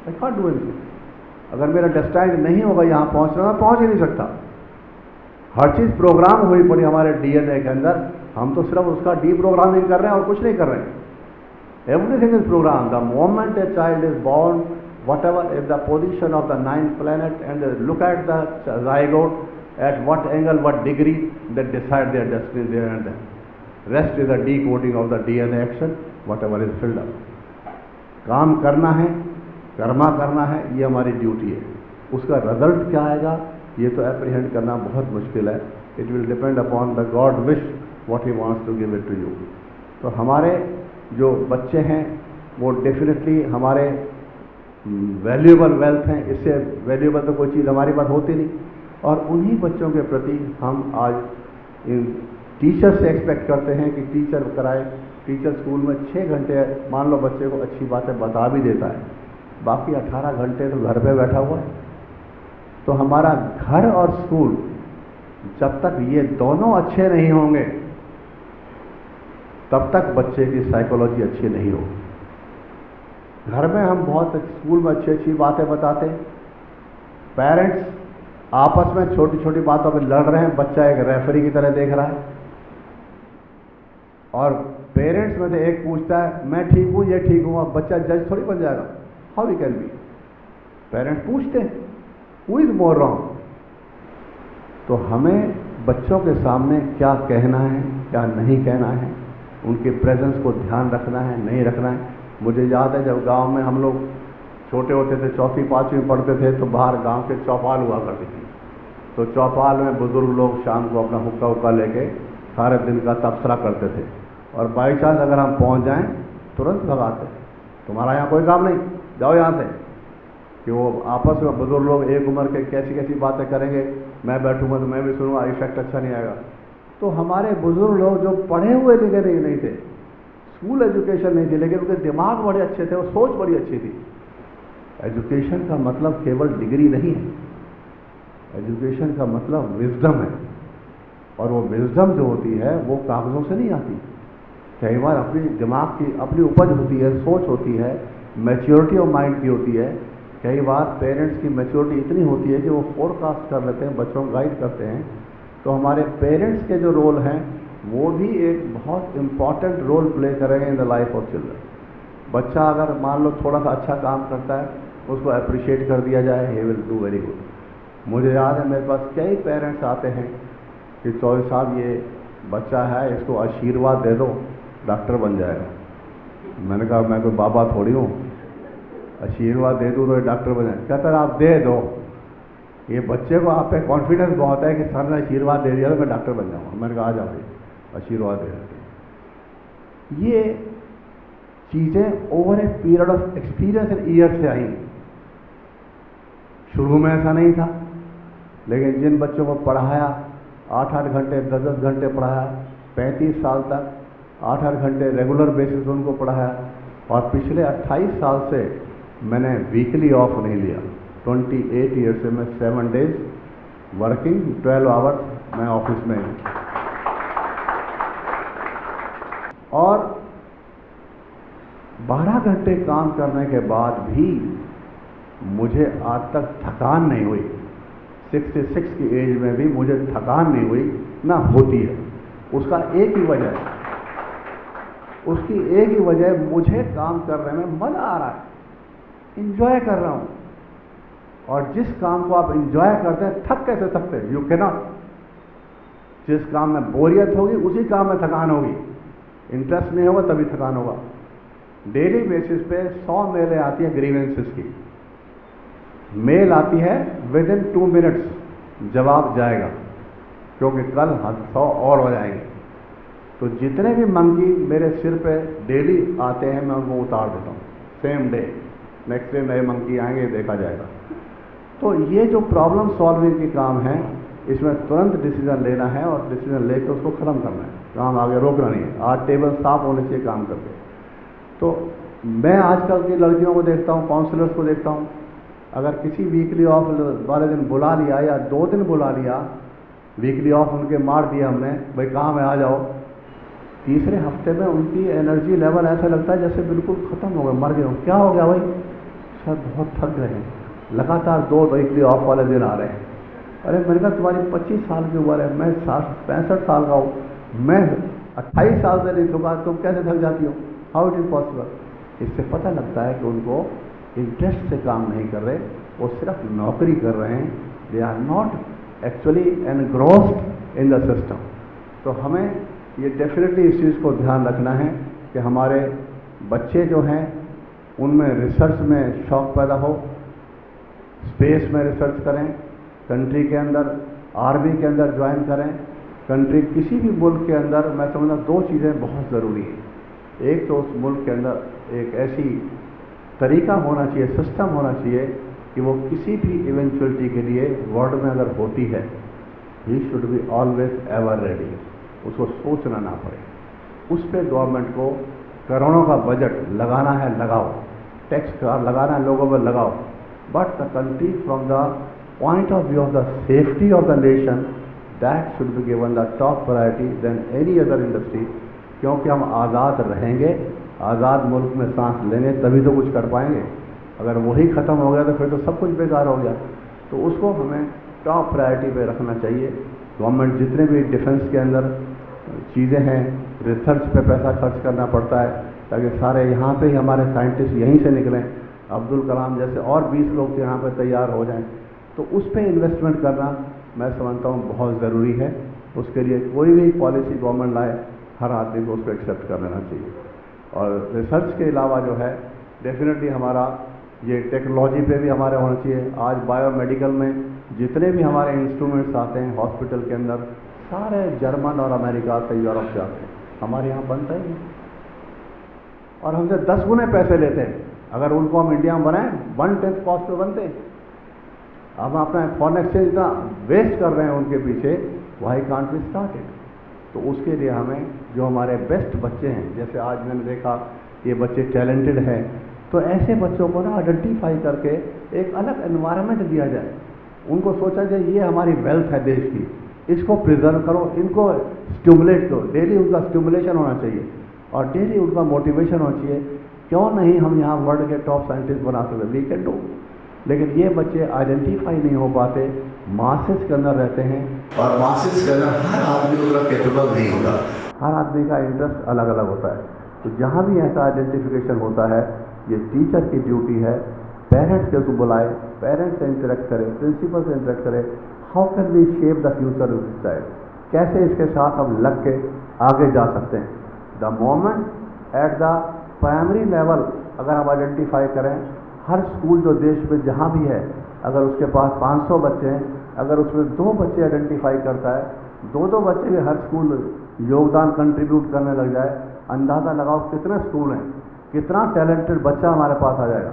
I can't do anything. अगर मेरा डेस्टाइन नहीं होगा यहाँ पहुँचना, मैं पहुँच ही नहीं सकता। हर चीज़ प्रोग्राम हुई पड़ी हमारे डीएनए के अंदर, हम तो सिर्फ उसका डी प्रोग्रामिंग कर रहे हैं और कुछ नहीं कर रहे हैं। Everything is program. The moment a child is born, whatever is the position of the 9th planet, and look at the zygote, at what angle, what degree, that decide their destiny there and then. Rest is the decoding of the DNA action, whatever is filled up. काम करना है, कर्मा करना है, ये हमारी ड्यूटी है। उसका रिजल्ट क्या आएगा ये तो एप्रीहेंड करना बहुत मुश्किल है। It will depend upon the god wish what he wants to give it to you. तो हमारे जो बच्चे हैं वो डेफिनेटली हमारे वैल्यूएबल वेल्थ हैं, इससे वैल्यूएबल तो कोई चीज़ हमारी पास होती नहीं। और उन्हीं बच्चों के प्रति हम आज इन टीचर से एक्सपेक्ट करते हैं कि टीचर कराए। टीचर स्कूल में 6 घंटे मान लो बच्चे को अच्छी बातें बता भी देता है, बाकी 18 घंटे तो घर पे बैठा हुआ है। तो हमारा घर और स्कूल जब तक ये दोनों अच्छे नहीं होंगे तब तक बच्चे की साइकोलॉजी अच्छी नहीं होगी। घर में हम बहुत स्कूल में अच्छी अच्छी बातें बताते, पेरेंट्स आपस में छोटी छोटी बातों पर लड़ रहे हैं, बच्चा एक रेफरी की तरह देख रहा है। और पेरेंट्स में से एक पूछता है मैं ठीक हूं ये ठीक हूं, अब बच्चा जज थोड़ी बन जाएगा। How he can be. Parents पूछते हैं हु इज मोर रॉन्ग। तो हमें बच्चों के सामने क्या कहना है क्या नहीं कहना है, उनके प्रेजेंस को ध्यान रखना है नहीं रखना है। मुझे याद है जब गांव में हम लोग छोटे होते थे, 4वीं 5वीं में पढ़ते थे, तो बाहर गांव के चौपाल हुआ करती थी। तो चौपाल में बुजुर्ग लोग शाम को अपना हुक्का हुक्का लेके सारे दिन का तबसरा करते थे। और बाई चांस अगर हम पहुंच जाएं तुरंत भगाते, तुम्हारा यहाँ कोई काम नहीं, जाओ यहाँ से। कि वो आपस में बुजुर्ग लोग एक उम्र के कैसी कैसी बातें करेंगे, मैं बैठूंगा तो मैं भी सुनूंगा, इफेक्ट अच्छा नहीं आएगा। तो हमारे बुजुर्ग लोग जो पढ़े हुए लिखे नहीं थे, स्कूल एजुकेशन नहीं थी, लेकिन उनके दिमाग बड़े अच्छे थे और सोच बड़ी अच्छी थी। एजुकेशन का मतलब केवल डिग्री नहीं है, एजुकेशन का मतलब विजडम है। और वो विजडम जो होती है वो कागजों से नहीं आती, कई बार अपनी दिमाग की अपनी उपज होती है, सोच होती है, मैच्योरिटी ऑफ माइंड की होती है। कई बार पेरेंट्स की मैच्योरिटी इतनी होती है कि वो फोरकास्ट कर लेते हैं, बच्चों को गाइड करते हैं। तो हमारे पेरेंट्स के जो रोल हैं वो भी एक बहुत इंपॉर्टेंट रोल प्ले करेंगे in the life of children. बच्चा अगर मान लो थोड़ा सा अच्छा काम करता है, उसको अप्रिशिएट कर दिया जाए, he will do very good. मुझे याद है मेरे पास कई पेरेंट्स आते हैं कि चौधरी साहब ये बच्चा है, इसको आशीर्वाद दे दो, डॉक्टर बन जाएगा। मैंने कहा मैं कोई बाबा थोड़ी हूँ, आशीर्वाद दे दूँ तो डॉक्टर बन जाए। कहता है आप दे दो, ये बच्चे को आप पे कॉन्फिडेंस बहुत है कि सर ने आशीर्वाद दे दिया तो मैं डॉक्टर बन जाऊँगा। मैंने कहा आ जाओ आशीर्वाद दे देते। ये चीज़ें over a period of experience and year से आई। शुरू में ऐसा नहीं था, लेकिन जिन बच्चों को पढ़ाया 8-8 घंटे 10-10 घंटे पढ़ाया, 35 साल तक 8-8 घंटे रेगुलर बेसिस उनको पढ़ाया, और पिछले 28 साल से मैंने वीकली ऑफ नहीं लिया। 28 ईयर से मैं 7 डेज वर्किंग, 12 आवर्स मैं ऑफिस में हूँ। और 12 घंटे काम करने के बाद भी मुझे आज तक थकान नहीं हुई। 66 की एज में भी मुझे थकान नहीं हुई, ना होती है। उसका एक ही वजह है, उसकी एक ही वजह, मुझे काम करने में मजा आ रहा है, इंजॉय कर रहा हूं। और जिस काम को आप इंजॉय करते हैं थक कैसे सकते हैं? You can not. जिस काम में बोरियत होगी उसी काम में थकान होगी, इंटरेस्ट नहीं होगा तभी थकान होगा। डेली बेसिस पे 100 मेलें आती हैं ग्रीवेंसेस की। मेल आती है विद इन 2 मिनट्स जवाब जाएगा, क्योंकि कल 100 और हो जाएंगे। तो जितने भी मंकी मेरे सिर पे डेली आते हैं मैं उनको उतार देता हूँ सेम डे। नेक्स्ट डे नए मंकी आएंगे, देखा जाएगा। तो ये जो प्रॉब्लम सॉल्विंग के काम है, इसमें तुरंत डिसीजन लेना है और डिसीजन लेकर उसको ख़त्म करना है, काम आगे रोकना नहीं है। आज टेबल साफ होने चाहिए काम करके। तो मैं आजकल की लड़कियों को देखता हूँ, काउंसलर्स को देखता हूँ, अगर किसी वीकली ऑफ वाले दिन बुला लिया या 2 दिन बुला लिया, वीकली ऑफ उनके मार दिया हमने, भाई काम है आ जाओ, तीसरे हफ्ते में उनकी एनर्जी लेवल ऐसा लगता है जैसे बिल्कुल ख़त्म हो गए, मर गए हो। क्या हो गया भाई? सर बहुत थक गए हैं, लगातार 2 वीकली ऑफ वाले दिन आ रहे हैं। अरे मैंने कहा तुम्हारी 25 साल की उम्र है, मैं 65 साल का हूँ, मैं 28 साल से नहीं थका, तुम कैसे थक जाती हो? How it is possible? इससे पता लगता है कि उनको इंटरेस्ट से काम नहीं कर रहे, वो सिर्फ नौकरी कर रहे हैं। They are not actually engrossed in the system. तो हमें ये डेफिनेटली इस चीज़ को ध्यान रखना है कि हमारे बच्चे जो हैं उनमें रिसर्च में शौक पैदा हो, स्पेस में रिसर्च करें, कंट्री के अंदर आर्मी के अंदर ज्वाइन करें। कंट्री किसी भी मुल्क के अंदर मैं समझता हूँ 2 चीज़ें बहुत ज़रूरी हैं। एक तो उस मुल्क के अंदर एक ऐसी तरीका होना चाहिए, सिस्टम होना चाहिए कि वो किसी भी इवेंचुअलिटी के लिए वर्ल्ड में अगर होती है, he should be always ever ready, उसको सोचना ना पड़े। उस पर गवर्नमेंट को करोड़ों का बजट लगाना है, लगाओ, टैक्स लगाना है लोगों पर लगाओ, but the country from the point of view of the safety of the nation, that should be given the top priority then any other industry. क्योंकि हम आज़ाद रहेंगे, आज़ाद मुल्क में सांस लेंगे तभी तो कुछ कर पाएंगे। अगर वही ख़त्म हो गया तो फिर तो सब कुछ बेकार हो गया। तो उसको हमें टॉप प्रायोरिटी पे रखना चाहिए। गवर्नमेंट जितने भी डिफेंस के अंदर चीज़ें हैं, रिसर्च पे पैसा खर्च करना पड़ता है ताकि सारे यहाँ पे ही हमारे साइंटिस्ट यहीं से निकलें, अब्दुल कलाम जैसे और 20 लोग यहाँ पे तैयार हो जाएं, तो उस पर इन्वेस्टमेंट करना मैं समझता हूँ बहुत ज़रूरी है। उसके लिए कोई भी पॉलिसी गवर्नमेंट लाए, हर आदमी को उसको एक्सेप्ट कर लेना चाहिए। और रिसर्च के अलावा जो है डेफिनेटली हमारा ये टेक्नोलॉजी पे भी हमारे होना चाहिए। आज बायोमेडिकल में जितने भी हमारे इंस्ट्रूमेंट्स आते हैं हॉस्पिटल के अंदर, सारे जर्मन और अमेरिका से, यूरोप से आते हैं, हमारे यहाँ बनता ही नहीं और हमसे 10 गुने पैसे लेते हैं। अगर उनको हम इंडिया में बनाएं 1/10 कॉस्ट पे बनते हैं। हम अपना फॉरेन एक्सचेंज इतना वेस्ट कर रहे हैं उनके पीछे, वाई कांट वी स्टार्टेड। तो उसके लिए हमें जो हमारे बेस्ट बच्चे हैं, जैसे आज मैंने देखा ये बच्चे टैलेंटेड हैं, तो ऐसे बच्चों को ना आइडेंटिफाई करके एक अलग एनवायरनमेंट दिया जाए। उनको सोचा जाए ये हमारी वेल्थ है देश की, इसको प्रिजर्व करो, इनको स्टिमुलेट करो, डेली उनका स्टिमुलेशन होना चाहिए और डेली उनका मोटिवेशन होना चाहिए। क्यों नहीं हम यहाँ वर्ल्ड के टॉप साइंटिस्ट बना सकते, वी कैन डू। लेकिन ये बच्चे आइडेंटिफाई नहीं हो पाते, मासेस के अंदर रहते हैं और मासेस के अंदर हर आदमी उतना कैपेबल नहीं होता, हर आदमी का इंटरेस्ट अलग अलग होता है। तो जहाँ भी ऐसा आइडेंटिफिकेशन होता है, ये टीचर की ड्यूटी है, पेरेंट्स के उसको बुलाए, पेरेंट्स से इंटरेक्ट करें, प्रिंसिपल से इंटरेक्ट करें, how can V shape the future of this child, कैसे इसके साथ हम लग के आगे जा सकते हैं। The moment at the primary level अगर हम आइडेंटिफाई करें, हर स्कूल जो देश में जहाँ भी है, अगर उसके पास 500 बच्चे हैं, अगर उसमें 2 बच्चे आइडेंटिफाई करता है, 2-2 बच्चे भी हर स्कूल योगदान कंट्रीब्यूट करने लग जाए, अंदाज़ा लगाओ कितने स्कूल हैं, कितना टैलेंटेड बच्चा हमारे पास आ जाएगा।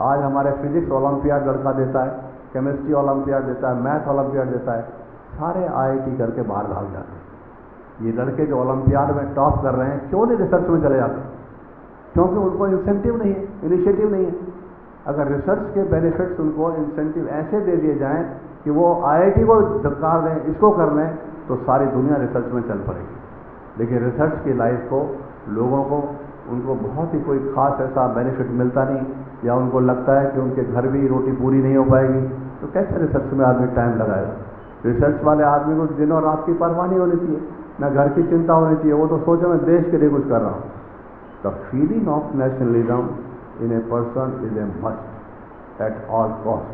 आज हमारे फिजिक्स ओलंपियाड लड़का देता है, केमिस्ट्री ओलंपियाड देता है, मैथ ओलंपियाड देता है, सारे आईआईटी करके बाहर भाग जाते हैं। ये लड़के जो ओलंपियाड में टॉप कर रहे हैं, क्यों नहीं रिसर्च में चले जाते? क्योंकि उनको इंसेंटिव नहीं है, इनिशिएटिव नहीं है। अगर रिसर्च के बेनिफिट्स उनको इंसेंटिव ऐसे दे दिए जाएं कि वो आईआईटी को धक्का दें, इसको कर लें, तो सारी दुनिया रिसर्च में चल पड़ेगी। लेकिन रिसर्च की लाइफ को लोगों को उनको बहुत ही कोई ख़ास ऐसा बेनिफिट मिलता नहीं, या उनको लगता है कि उनके घर भी रोटी पूरी नहीं हो पाएगी, तो कैसे रिसर्च में आदमी टाइम लगाएगा? रिसर्च वाले आदमी को दिन और रात की परवाह नहीं होनी चाहिए, ना घर की चिंता होनी चाहिए, वो तो सोचे मैं देश के लिए कुछ कर रहा हूँ। The feeling of nationalism in a person is a must at all cost,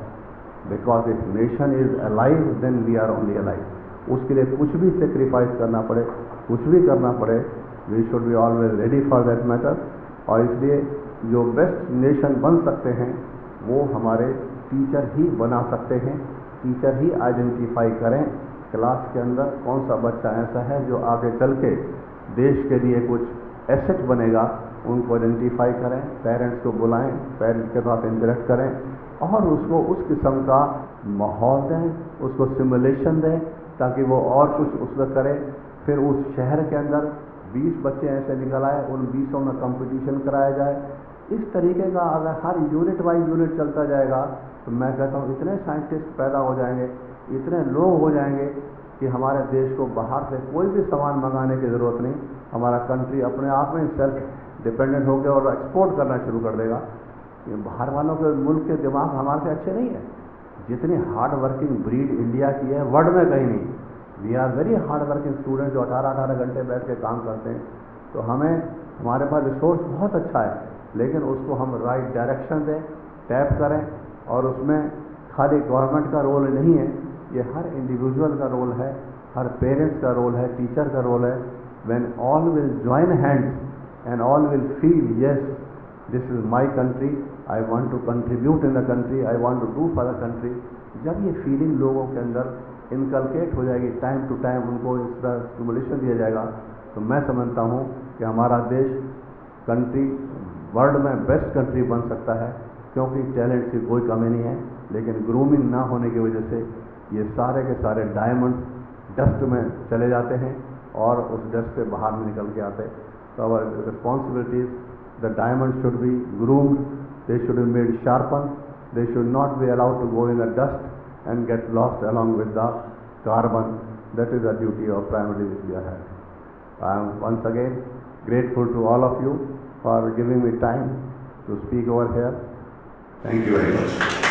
because if nation is alive then we are only alive. उसके लिए कुछ भी सेक्रीफाइस करना पड़े, कुछ भी करना पड़े, we should be always ready for that matter। और इसलिए जो बेस्ट नेशन बन सकते हैं वो हमारे टीचर ही बना सकते हैं। टीचर ही आइडेंटिफाई करें क्लास के अंदर कौन सा बच्चा ऐसा है जो आगे चल के देश के लिए कुछ एसेट बनेगा, उनको आइडेंटिफाई करें, पेरेंट्स को बुलाएं, पेरेंट्स के साथ इंटरेक्ट करें और उसको उस किस्म का माहौल दें, उसको सिमुलेशन दें ताकि वो और कुछ उसमें करे। फिर उस शहर के अंदर 20 बच्चे ऐसे निकल आए, उन 20 में कंपटीशन कराया जाए। इस तरीके का अगर हर यूनिट बाई यूनिट चलता जाएगा तो मैं कहता हूँ इतने साइंटिस्ट पैदा हो जाएंगे, इतने लोग हो जाएंगे कि हमारे देश को बाहर से कोई भी सामान मंगाने की ज़रूरत नहीं, हमारा कंट्री अपने आप में सेल्फ डिपेंडेंट हो गया और एक्सपोर्ट करना शुरू कर देगा। ये बाहर वालों के मुल्क के दिमाग हमारे से अच्छे नहीं है। जितनी हार्ड वर्किंग ब्रीड इंडिया की है वर्ल्ड में कहीं नहीं। We are very hard working student जो 18-18 घंटे बैठ के काम करते हैं। तो हमारे पास रिसोर्स बहुत अच्छा है, लेकिन उसको हम राइट डायरेक्शन दें, टैप करें। और उसमें खाली गवर्नमेंट का रोल नहीं है, ये हर इंडिविजुअल का रोल है, हर पेरेंट्स का रोल है, टीचर का रोल है। When all will join hands and all will feel yes this is my country, I want to contribute in the country, I want to do for the country. जब ये फीलिंग लोगों के अंदर इनकलकेट हो जाएगी, टाइम टू टाइम उनको इस तरह स्टिमुलेशन दिया जाएगा, तो मैं समझता हूँ कि हमारा देश कंट्री वर्ल्ड में बेस्ट कंट्री बन सकता है, क्योंकि टैलेंट की कोई कमी नहीं है, लेकिन ग्रूमिंग ना होने की वजह से ये सारे के सारे डायमंड्स डस्ट में चले जाते हैं और उस डस्ट से बाहर में निकल के आते हैं. तो our responsibilities, the diamond should be groomed, they should be made sharpen, they should not be allowed to go in the dust and get lost along with the carbon. That is the duty of primary Vidya has. I am once again grateful to all of you for giving me time to speak over here. Thank you very much.